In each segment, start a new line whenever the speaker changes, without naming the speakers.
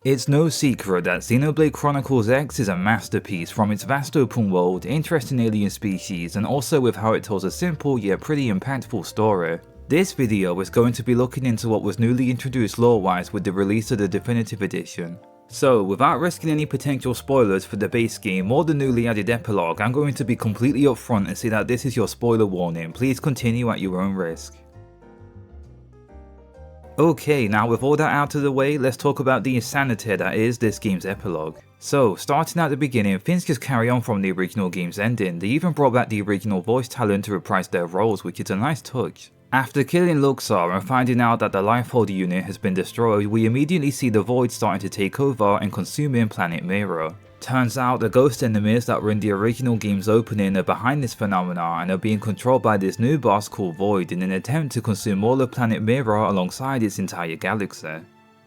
It's no secret that Xenoblade Chronicles X is a masterpiece from its vast open world, interesting alien species, and also with how it tells a simple yet pretty impactful story. This video is going to be looking into what was newly introduced lore-wise with the release of the definitive edition. So, without risking any potential spoilers for the base game or the newly added epilogue, I'm going to be completely upfront and say that this is your spoiler warning. Please continue at your own risk. Okay, now with all that out of the way, let's talk about the insanity that is this game's epilogue. So, starting at the beginning, things just carry on from the original game's ending. They even brought back the original voice talent to reprise their roles, which is a nice touch. After killing Luxor and finding out that the Lifehold unit has been destroyed, we immediately see the Void starting to take over and consuming Planet Mira. Turns out the ghost enemies that were in the original game's opening are behind this phenomena and are being controlled by this new boss called Void in an attempt to consume all of Planet Mira alongside its entire galaxy.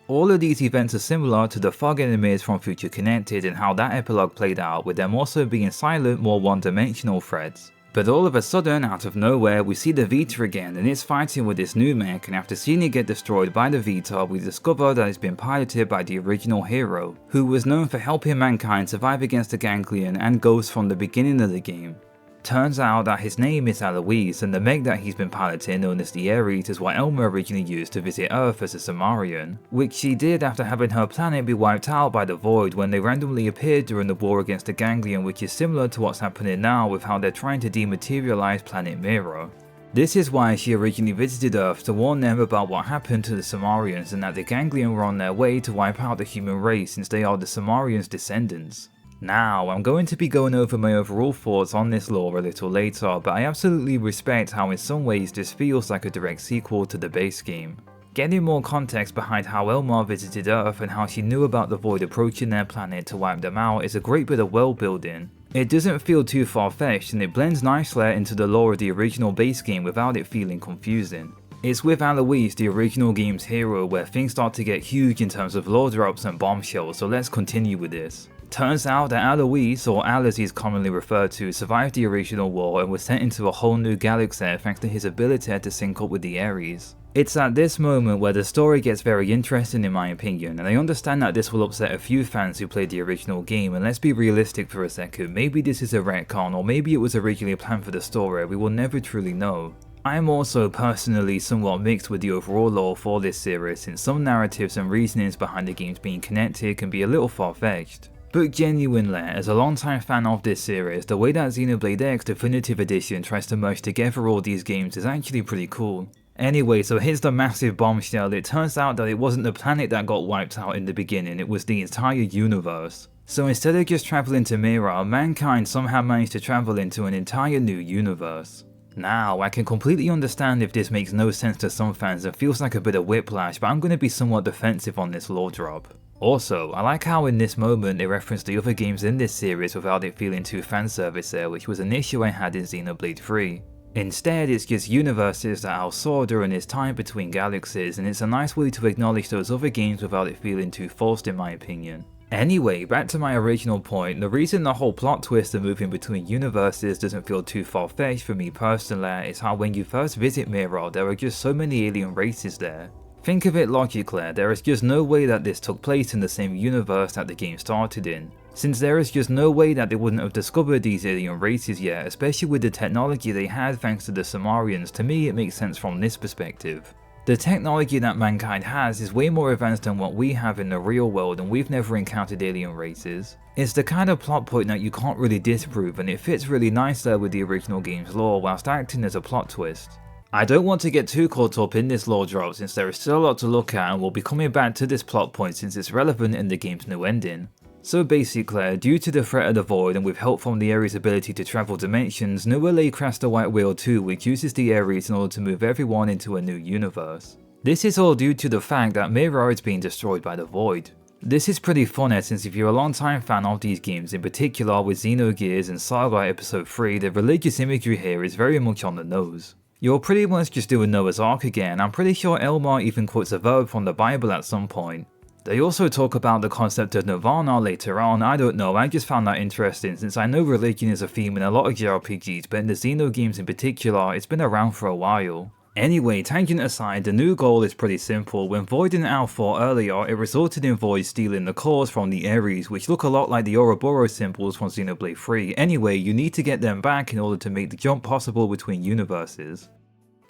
All of these events are similar to the fog enemies from Future Connected and how that epilogue played out, with them also being silent, more one-dimensional threats. But all of a sudden, out of nowhere, we see the Vita again and it's fighting with this new mech, and after seeing it get destroyed by the Vita, we discover that it's been piloted by the original hero, who was known for helping mankind survive against the Ganglion and Ghosts from the beginning of the game. Turns out that his name is Eloise, and the mech that he's been piloting, known as the Aries, is what Elma originally used to visit Earth as a Samarian, which she did after having her planet be wiped out by the Void when they randomly appeared during the war against the Ganglion, which is similar to what's happening now with how they're trying to dematerialize Planet Mira. This is why she originally visited Earth to warn them about what happened to the Samarians and that the Ganglion were on their way to wipe out the human race since they are the Samarians' descendants. Now, I'm going to be going over my overall thoughts on this lore a little later, but I absolutely respect how in some ways this feels like a direct sequel to the base game. Getting more context behind how Elma visited Earth and how she knew about the Void approaching their planet to wipe them out is a great bit of world building. It doesn't feel too far-fetched and it blends nicely into the lore of the original base game without it feeling confusing. It's with Eloise, the original game's hero, where things start to get huge in terms of lore drops and bombshells, so let's continue with this. Turns out that Eloise, or Al as he's commonly referred to, survived the original war and was sent into a whole new galaxy thanks to his ability to sync up with the Aries. It's at this moment where the story gets very interesting in my opinion, and I understand that this will upset a few fans who played the original game, and let's be realistic for a second, maybe this is a retcon or maybe it was originally planned for the story, we will never truly know. I'm also personally somewhat mixed with the overall lore for this series, since some narratives and reasonings behind the games being connected can be a little far-fetched. But genuinely, as a long-time fan of this series, the way that Xenoblade X Definitive Edition tries to merge together all these games is actually pretty cool. Anyway, so here's the massive bombshell. It turns out that it wasn't the planet that got wiped out in the beginning, it was the entire universe. So instead of just travelling to Mira, mankind somehow managed to travel into an entire new universe. Now, I can completely understand if this makes no sense to some fans and feels like a bit of whiplash, but I'm going to be somewhat defensive on this lore drop. Also, I like how in this moment they reference the other games in this series without it feeling too fanservice, which was an issue I had in Xenoblade 3. Instead, it's just universes that Al saw during his time between galaxies, and it's a nice way to acknowledge those other games without it feeling too forced in my opinion. Anyway, back to my original point, the reason the whole plot twist of moving between universes doesn't feel too far-fetched for me personally is how when you first visit Mira, there are just so many alien races there. Think of it logically, there is just no way that this took place in the same universe that the game started in. Since there is just no way that they wouldn't have discovered these alien races yet, especially with the technology they had thanks to the Samarians, to me it makes sense from this perspective. The technology that mankind has is way more advanced than what we have in the real world, and we've never encountered alien races. It's the kind of plot point that you can't really disprove, and it fits really nicely with the original game's lore whilst acting as a plot twist. I don't want to get too caught up in this lore drop since there is still a lot to look at, and we'll be coming back to this plot point since it's relevant in the game's new ending. So basically, due to the threat of the Void and with help from the Aries' ability to travel dimensions, Noelle crashed the White Whale 2, which uses the Aries in order to move everyone into a new universe. This is all due to the fact that Mira is being destroyed by the Void. This is pretty funny since if you're a long time fan of these games, in particular with Xenogears and Saga Episode 3, the religious imagery here is very much on the nose. You're pretty much just doing Noah's Ark again. I'm pretty sure Elma even quotes a verb from the Bible at some point. They also talk about the concept of Nirvana later on. I don't know, I just found that interesting since I know religion is a theme in a lot of JRPGs, but in the Xeno games in particular, it's been around for a while. Anyway, tangent aside, the new goal is pretty simple. When Void and Al fought earlier, it resulted in Void stealing the cores from the Aries, which look a lot like the Ouroboros symbols from Xenoblade 3. Anyway, you need to get them back in order to make the jump possible between universes.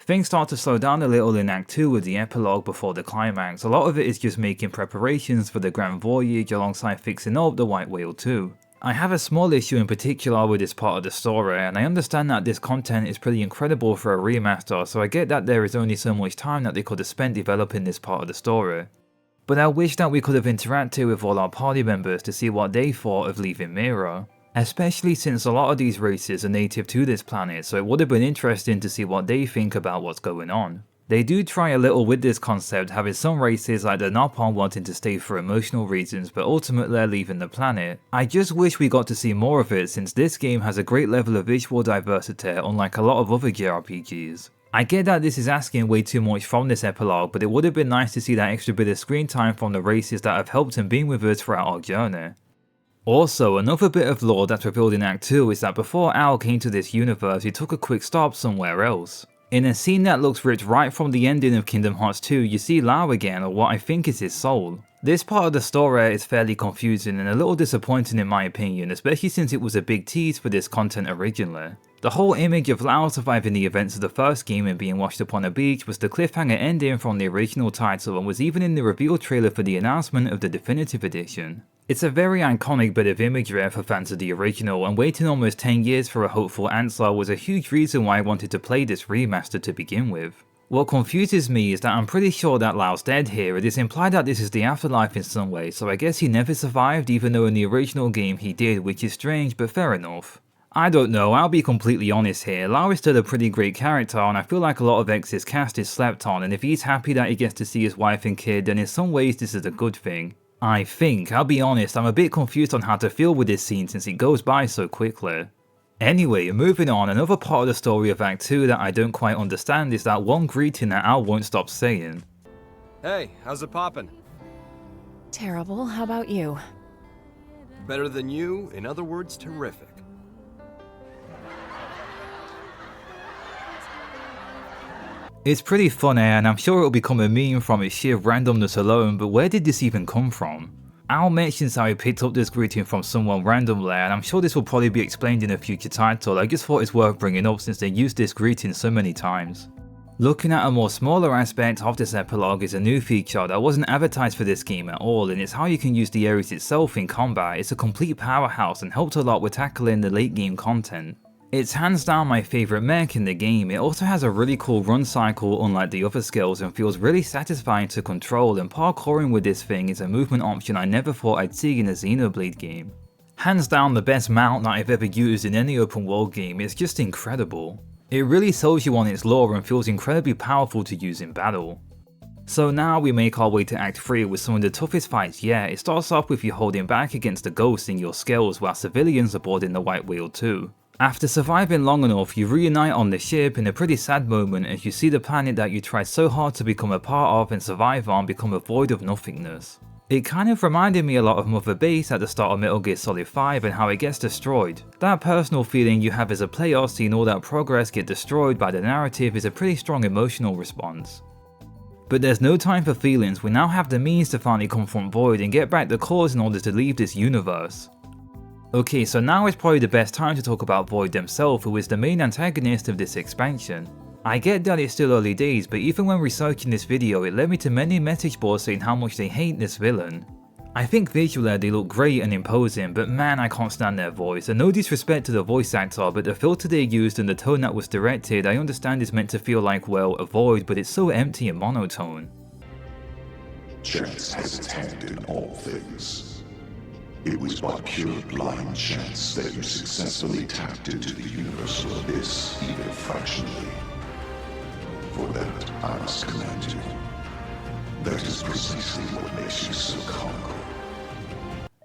Things start to slow down a little in Act 2 with the epilogue before the climax. A lot of it is just making preparations for the grand voyage alongside fixing up the White Whale too. I have a small issue in particular with this part of the story, and I understand that this content is pretty incredible for a remaster, so I get that there is only so much time that they could have spent developing this part of the story. But I wish that we could have interacted with all our party members to see what they thought of leaving Mira. Especially since a lot of these races are native to this planet, so it would have been interesting to see what they think about what's going on. They do try a little with this concept, having some races like the Napalm wanting to stay for emotional reasons but ultimately leaving the planet. I just wish we got to see more of it, since this game has a great level of visual diversity unlike a lot of other JRPGs. I get that this is asking way too much from this epilogue, but it would have been nice to see that extra bit of screen time from the races that have helped and been with us throughout our journey. Also, another bit of lore that's revealed in Act 2 is that before Al came to this universe, he took a quick stop somewhere else. In a scene that looks ripped right from the ending of Kingdom Hearts 2, you see Lao again, or what I think is his soul. This part of the story is fairly confusing and a little disappointing in my opinion, especially since it was a big tease for this content originally. The whole image of Lao surviving the events of the first game and being washed up on a beach was the cliffhanger ending from the original title and was even in the reveal trailer for the announcement of the definitive edition. It's a very iconic bit of imagery for fans of the original, and waiting almost 10 years for a hopeful answer was a huge reason why I wanted to play this remaster to begin with. What confuses me is that I'm pretty sure that Lao's dead here. It is implied that this is the afterlife in some way, so I guess he never survived, even though in the original game he did, which is strange but fair enough. I don't know, I'll be completely honest here. Lao is still a pretty great character, and I feel like a lot of X's cast is slept on, and if he's happy that he gets to see his wife and kid, then in some ways this is a good thing. I think, I'll be honest, I'm a bit confused on how to feel with this scene since it goes by so quickly. Anyway, moving on, another part of the story of Act 2 that I don't quite understand is that one greeting that Al won't stop saying.
Hey, how's it poppin'?
Terrible, how about you?
Better than you, in other words, terrific.
It's pretty funny and I'm sure it'll become a meme from its sheer randomness alone, but where did this even come from? Al mentions how he picked up this greeting from someone randomly, and I'm sure this will probably be explained in a future title. I just thought it's worth bringing up since they used this greeting so many times. Looking at a more smaller aspect of this epilogue is a new feature that wasn't advertised for this game at all, and it's how you can use the Aries itself in combat. It's a complete powerhouse and helped a lot with tackling the late game content. It's hands down my favourite mech in the game. It also has a really cool run cycle unlike the other skills and feels really satisfying to control, and parkouring with this thing is a movement option I never thought I'd see in a Xenoblade game. Hands down the best mount that I've ever used in any open world game. It's just incredible. It really sells you on its lore and feels incredibly powerful to use in battle. So now we make our way to Act 3 with some of the toughest fights yet. It starts off with you holding back against the ghosts in your skills while civilians are boarding the White Whale too. After surviving long enough, you reunite on the ship in a pretty sad moment as you see the planet that you tried so hard to become a part of and survive on become a void of nothingness. It kind of reminded me a lot of Mother Base at the start of Metal Gear Solid 5 and how it gets destroyed. That personal feeling you have as a player seeing all that progress get destroyed by the narrative is a pretty strong emotional response. But there's no time for feelings. We now have the means to finally confront Void and get back the cores in order to leave this universe. Okay, so now is probably the best time to talk about Void themselves, who is the main antagonist of this expansion. I get that it's still early days, but even when researching this video it led me to many message boards saying how much they hate this villain. I think visually they look great and imposing, but man I can't stand their voice, and no disrespect to the voice actor, but the filter they used and the tone that was directed I understand is meant to feel like, well, a void, but it's so empty and monotone.
Chance has its hand in all things. It was by pure blind chance that you successfully tapped into the universal abyss, even fractionally. For that, I must commend you. That is precisely what makes you so comical.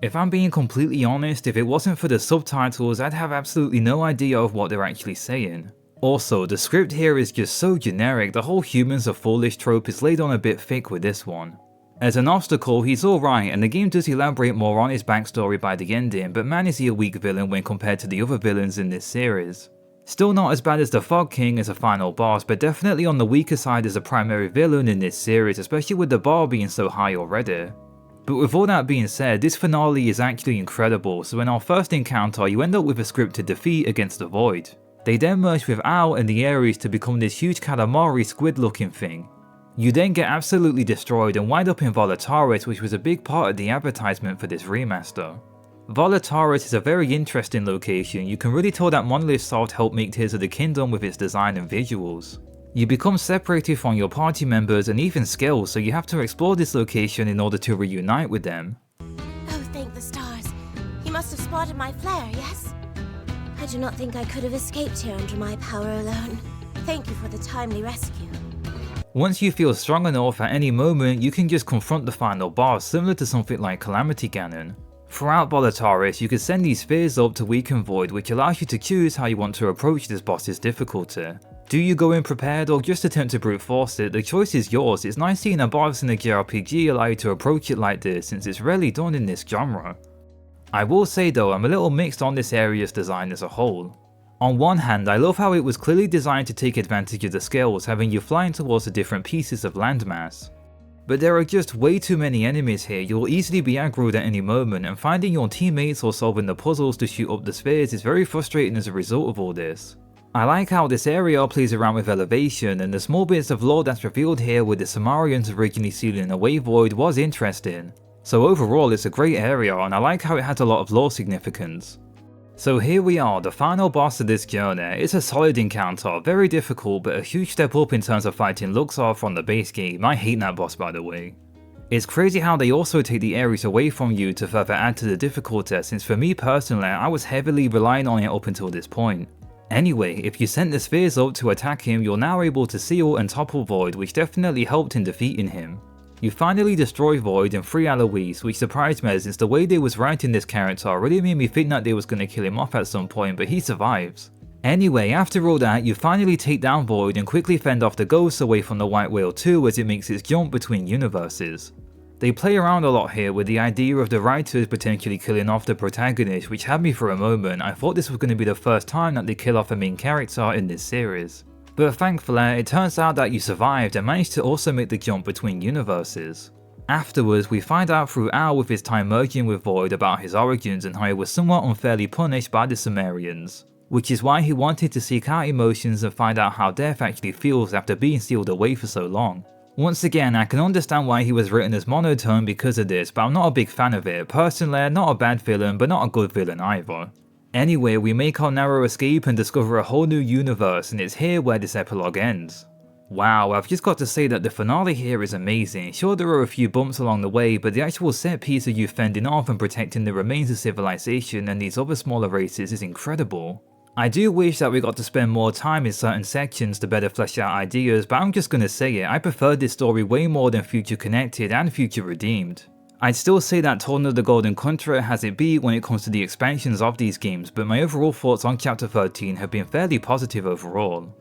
If I'm being completely honest, if it wasn't for the subtitles, I'd have absolutely no idea of what they're actually saying. Also, the script here is just so generic. The whole humans are foolish trope is laid on a bit thick with this one. As an obstacle, he's alright, and the game does elaborate more on his backstory by the ending, but man is he a weak villain when compared to the other villains in this series. Still not as bad as the Fog King as a final boss, but definitely on the weaker side as a primary villain in this series, especially with the bar being so high already. But with all that being said, this finale is actually incredible, so in our first encounter you end up with a scripted defeat against the Void. They then merge with Al and the Aries to become this huge calamari squid looking thing. You then get absolutely destroyed and wind up in Volataris, which was a big part of the advertisement for this remaster. Volataris is a very interesting location. You can really tell that Monolith Soft helped make Tears of the Kingdom with its design and visuals. You become separated from your party members and even skills, so you have to explore this location in order to reunite with them.
Oh, thank the stars. You must have spotted my flare, yes? I do not think I could have escaped here under my power alone. Thank you for the timely rescue.
Once you feel strong enough, at any moment you can just confront the final boss, similar to something like Calamity Ganon. Throughout Volataris, you can send these spheres up to weaken Void, which allows you to choose how you want to approach this boss's difficulty. Do you go in prepared or just attempt to brute force it? The choice is yours. It's nice seeing a boss in a JRPG allow you to approach it like this, since it's rarely done in this genre. I will say though, I'm a little mixed on this area's design as a whole. On one hand, I love how it was clearly designed to take advantage of the scales, having you flying towards the different pieces of landmass. But there are just way too many enemies here. You'll easily be aggroed at any moment, and finding your teammates or solving the puzzles to shoot up the spheres is very frustrating as a result of all this. I like how this area plays around with elevation, and the small bits of lore that's revealed here with the Samarians originally sealing away Void was interesting. So overall it's a great area, and I like how it has a lot of lore significance. So here we are, the final boss of this journey. It's a solid encounter, very difficult, but a huge step up in terms of fighting Luxor from the base game. I hate that boss by the way. It's crazy how they also take the Aries away from you to further add to the difficulty, since for me personally, I was heavily relying on it up until this point. Anyway, if you sent the spheres up to attack him, you're now able to seal and topple Void, which definitely helped in defeating him. You finally destroy Void and free Alois, which surprised me since the way they was writing this character really made me think that they was gonna kill him off at some point, but he survives. Anyway, after all that, you finally take down Void and quickly fend off the ghosts away from the White Whale 2 as it makes its jump between universes. They play around a lot here with the idea of the writers potentially killing off the protagonist, which had me for a moment. I thought this was going to be the first time that they kill off a main character in this series. But thankfully, it turns out that you survived and managed to also make the jump between universes. Afterwards, we find out through Al with his time merging with Void about his origins and how he was somewhat unfairly punished by the Sumerians, which is why he wanted to seek out emotions and find out how death actually feels after being sealed away for so long. Once again, I can understand why he was written as monotone because of this, but I'm not a big fan of it. Personally, not a bad villain, but not a good villain either. Anyway, we make our narrow escape and discover a whole new universe, and it's here where this epilogue ends. Wow, I've just got to say that the finale here is amazing. Sure, there are a few bumps along the way, but the actual set piece of you fending off and protecting the remains of civilization and these other smaller races is incredible. I do wish that we got to spend more time in certain sections to better flesh out ideas, but I'm just gonna say it, I preferred this story way more than Future Connected and Future Redeemed. I'd still say that Torn of the Golden Country has it beat when it comes to the expansions of these games, but my overall thoughts on Chapter 13 have been fairly positive overall.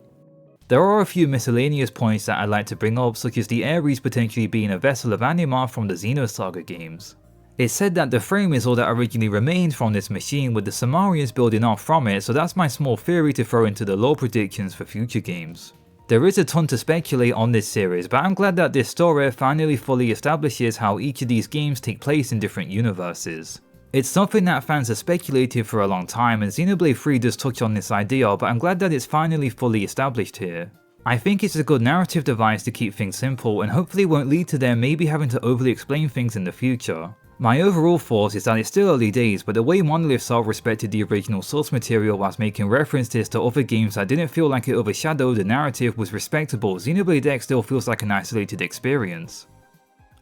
There are a few miscellaneous points that I'd like to bring up, such as the Aries potentially being a vessel of Anima from the Xenosaga games. It's said that the frame is all that originally remained from this machine, with the Sumerians building off from it, so that's my small theory to throw into the lore predictions for future games. There is a ton to speculate on this series, but I'm glad that this story finally fully establishes how each of these games take place in different universes. It's something that fans have speculated for a long time, and Xenoblade 3 does touch on this idea, but I'm glad that it's finally fully established here. I think it's a good narrative device to keep things simple, and hopefully won't lead to them maybe having to overly explain things in the future. My overall thought is that it's still early days, but the way Monolith Soft respected the original source material whilst making references to other games that didn't feel like it overshadowed the narrative was respectable. Xenoblade X still feels like an isolated experience.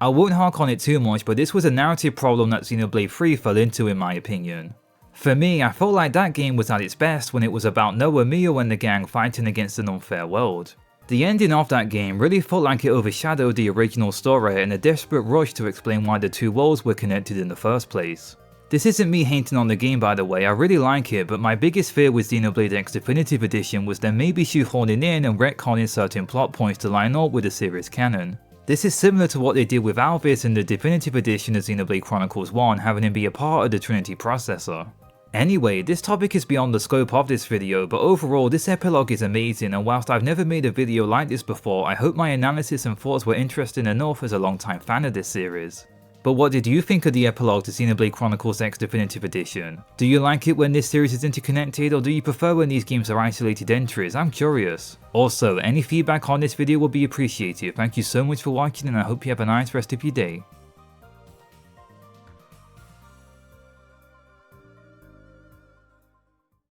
I won't hark on it too much, but this was a narrative problem that Xenoblade 3 fell into in my opinion. For me, I felt like that game was at its best when it was about Noah, Mio and the gang fighting against an unfair world. The ending of that game really felt like it overshadowed the original story in a desperate rush to explain why the two worlds were connected in the first place. This isn't me hating on the game by the way, I really like it, but my biggest fear with Xenoblade X Definitive Edition was them maybe shoehorning in and retconning certain plot points to line up with the series canon. This is similar to what they did with Alvis in the Definitive Edition of Xenoblade Chronicles 1, having him be a part of the Trinity processor. Anyway, this topic is beyond the scope of this video, but overall this epilogue is amazing, and whilst I've never made a video like this before, I hope my analysis and thoughts were interesting enough as a long-time fan of this series. But what did you think of the epilogue to Xenoblade Chronicles X Definitive Edition? Do you like it when this series is interconnected, or do you prefer when these games are isolated entries? I'm curious. Also, any feedback on this video would be appreciated. Thank you so much for watching, and I hope you have a nice rest of your day.